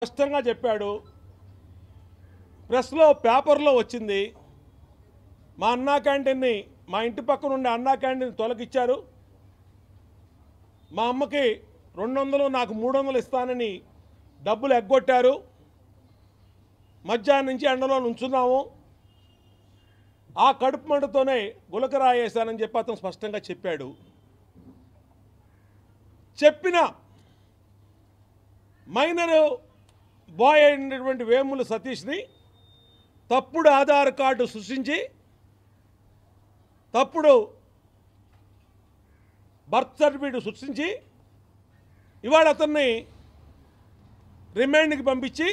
స్పష్టంగా చెప్పాడు. ప్రెస్లో పేపర్లో వచ్చింది. మా అన్నా క్యాంటీన్ని, మా ఇంటి పక్కన ఉండే అన్నా క్యాంటీన్ తొలగిచ్చారు. మా అమ్మకి 200 నాకు 300 ఇస్తానని డబ్బులు ఎగ్గొట్టారు. మధ్యాహ్నం నుంచి ఎండలో నుంచున్నాము. ఆ కడుపు మంటతోనే గులకరాయేశానని చెప్పి అతను స్పష్టంగా చెప్పాడు. చెప్పిన మైనర్ బాయ్ అయినటువంటి వేముల సతీష్ని తప్పుడు ఆధార్ కార్డు సృష్టించి తప్పుడు బర్త్ సర్టిఫికేట్ సృష్టించి ఇవాళ అతన్ని రిమాండ్కి పంపించి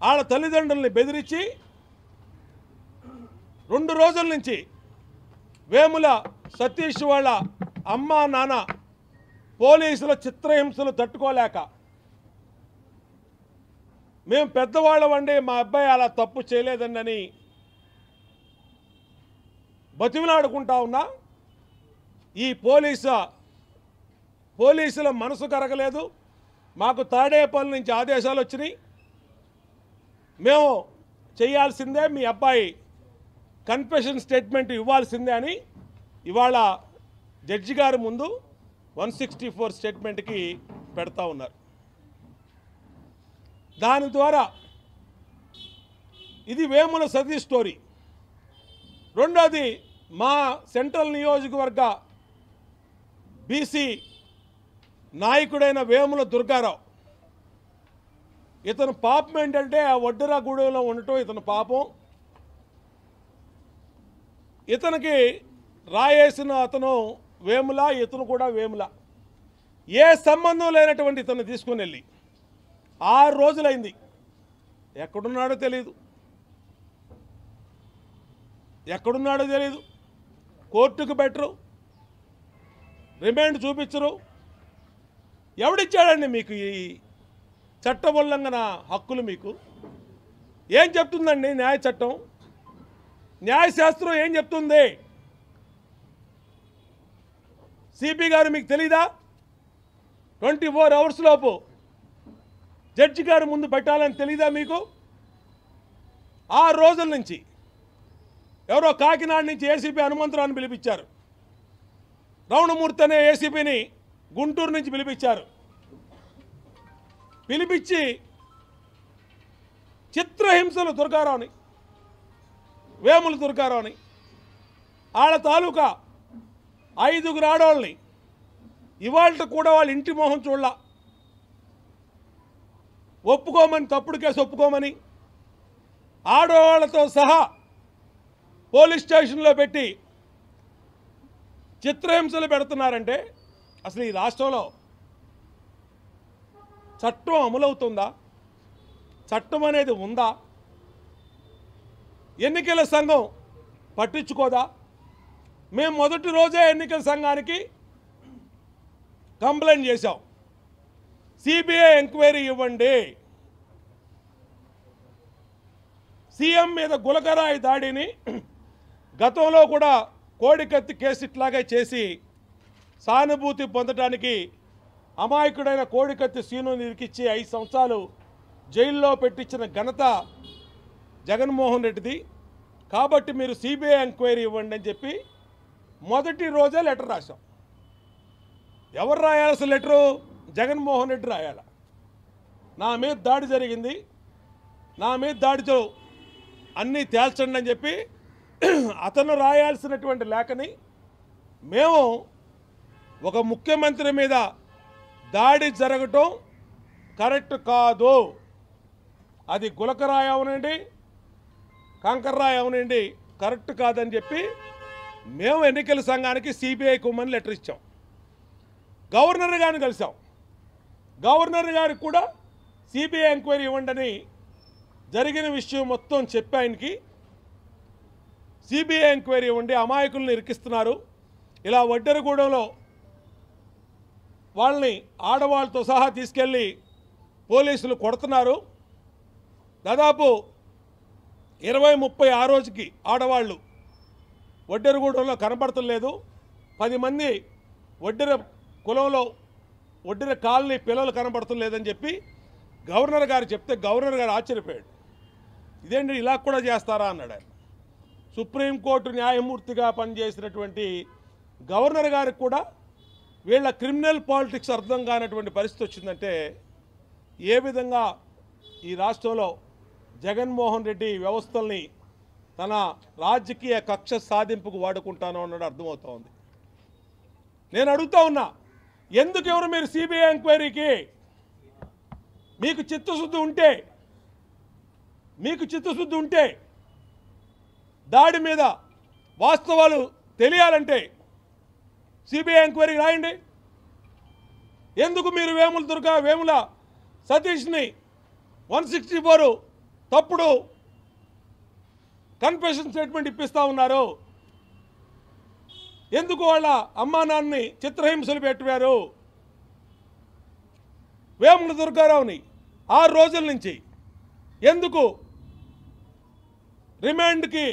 వాళ్ళ తల్లిదండ్రుల్ని బెదిరించి 2 రోజుల నుంచి వేముల సతీష్ వాళ్ళ అమ్మ నాన్న పోలీసుల చిత్రహింసలు తట్టుకోలేక మేము పెద్దవాళ్ళమండి, మా అబ్బాయి అలా తప్పు చేయలేదండి బతిమలాడుకుంటా ఉన్నా ఈ పోలీసుల మనసు కరగలేదు. మాకు తాడేపల్లి నుంచి ఆదేశాలు వచ్చినాయి, మేము చేయాల్సిందే, మీ అబ్బాయి కన్ఫెషన్ స్టేట్మెంట్ ఇవ్వాల్సిందే అని ఇవాళ జడ్జి గారి ముందు 164 స్టేట్మెంట్కి పెడతా ఉన్నారు. దాని ద్వారా ఇది వేముల సతీష్ స్టోరీ. రెండోది మా సెంట్రల్ నియోజకవర్గ బీసీ నాయకుడైన వేముల దుర్గారావు. ఇతను పాపం ఏంటంటే ఆ వడ్డెరగూడెంలో ఉండటం ఇతను పాపం. ఇతనికి రాయేసిన అతను వేముల, ఇతను కూడా వేముల. ఏ సంబంధం లేనటువంటి ఇతను తీసుకుని వెళ్ళి 6 రోజులైంది. ఎక్కడున్నాడో తెలియదు. కోర్టుకు బెటరు, రిమాండ్ చూపించరు. ఎవడిచ్చాడండి మీకు ఈ చట్ట ఉల్లంఘన హక్కులు? మీకు ఏం చెప్తుందండి న్యాయ చట్టం? న్యాయశాస్త్రం ఏం చెప్తుంది? సిపి గారు మీకు తెలీదా? 24 అవర్స్ లోపు జడ్జి గారు ముందు పెట్టాలని తెలీదా మీకు? 6 రోజుల నుంచి ఎవరో కాకినాడ నుంచి ఏసీపీ హనుమంతరావుని పిలిపించారు. రమణమూర్తి అనే ఏసీపీని గుంటూరు నుంచి పిలిపించి చిత్రహింసలు దుర్గారావుని, వేముల దుర్గారావుని, వాళ్ళ తాలూకా 5 ఆడవాళ్ళని ఇవాళ కూడా వాళ్ళ ఇంటి మొహం చూడాల, ఒప్పుకోమని, తప్పుడు కేసు ఒప్పుకోమని ఆడవాళ్లతో సహా పోలీస్ స్టేషన్లో పెట్టి చిత్రహింసలు పెడుతున్నారంటే అసలు ఈ రాష్ట్రంలో చట్టం అమలవుతుందా? చట్టం అనేది ఉందా? ఎన్నికల సంఘం పట్టించుకోదా? మేము మొదటి రోజే ఎన్నికల సంఘానికి కంప్లైంట్ చేశాం, సిబిఐ ఎంక్వైరీ ఇవ్వండి, సీఎం మీద గులకరాయి దాడిని గతంలో కూడా కోడికత్తి కేసు ఇట్లాగే చేసి సానుభూతి పొందడానికి అమాయకుడైన కోడికత్తి సీనుని ఇరికిచ్చి 5 సంవత్సరాలు జైల్లో పెట్టించిన ఘనత జగన్మోహన్ రెడ్డిది. కాబట్టి మీరు సిబిఐ ఎంక్వైరీ ఇవ్వండి అని చెప్పి మొదటి రోజే లెటర్ రాశాం. ఎవరు రాయాల్సిన లెటరు? జగన్మోహన్ రెడ్డి రాయాల. నా మీద దాడి జరిగింది, నా మీద దాడితో అన్నీ తేల్చండి అని చెప్పి అతను రాయాల్సినటువంటి లేఖని మేము ఒక ముఖ్యమంత్రి మీద దాడి జరగటం కరెక్ట్ కాదు, అది గులకరాయి అవనండి, కంకర్రాయి అవనండి, కరెక్ట్ కాదని చెప్పి మేము ఎన్నికల సంఘానికి సిబిఐ కుమ్మని లెటర్ ఇచ్చాం. గవర్నర్ గారిని కలిసాం. గవర్నర్ గారికి కూడా సిబిఐ ఎంక్వైరీ ఇవ్వండి అని జరిగిన విషయం మొత్తం చెప్పి ఆయనకి సిబిఐ ఎంక్వైరీ ఇవ్వండి, అమాయకులను ఇరికిస్తున్నారు, ఇలా వడ్డెరగూడెంలో వాళ్ళని ఆడవాళ్ళతో సహా తీసుకెళ్ళి పోలీసులు కొడుతున్నారు, దాదాపు 20-30 ఆ రోజుకి ఆడవాళ్ళు వడ్డెరగూడెంలో కనపడతలేదు, 10 మంది వడ్డెర కులంలో వడ్డెర కాలనీ పిల్లలు కనపడతలేదని చెప్పి గవర్నర్ గారు చెప్తే గవర్నర్ గారు ఆశ్చర్యపోయాడు. ఇదేంటి ఇలా కూడా చేస్తారా అన్నాడు ఆయన. సుప్రీంకోర్టు న్యాయమూర్తిగా పనిచేసినటువంటి గవర్నర్ గారికి కూడా వీళ్ళ క్రిమినల్ పాలిటిక్స్ అర్థం కానటువంటి పరిస్థితి వచ్చిందంటే ఏ విధంగా ఈ రాష్ట్రంలో జగన్మోహన్ రెడ్డి వ్యవస్థల్ని తన రాజకీయ కక్ష సాధింపుకు వాడుకుంటానో అన్నది అర్థమవుతోంది. నేను అడుగుతా ఉన్నా, ఎందుకు ఎవరు మీరు సిబిఐ ఎంక్వైరీకి? మీకు చిత్తశుద్ధి ఉంటే దాడి మీద వాస్తవాలు తెలియాలంటే సిబిఐ ఎంక్వైరీ రాయండి. ఎందుకు మీరు వేముల సతీష్ని 164 తప్పుడు కన్ఫెషన్ స్టేట్మెంట్ ఇప్పిస్తూ ఉన్నారు? ఎందుకు వాళ్ళ అమ్మా నాన్నని చిత్రహింసలు పెట్టారు? వేముల దుర్గారావుని 6 రోజుల నుంచి ఎందుకు రిమాండ్కి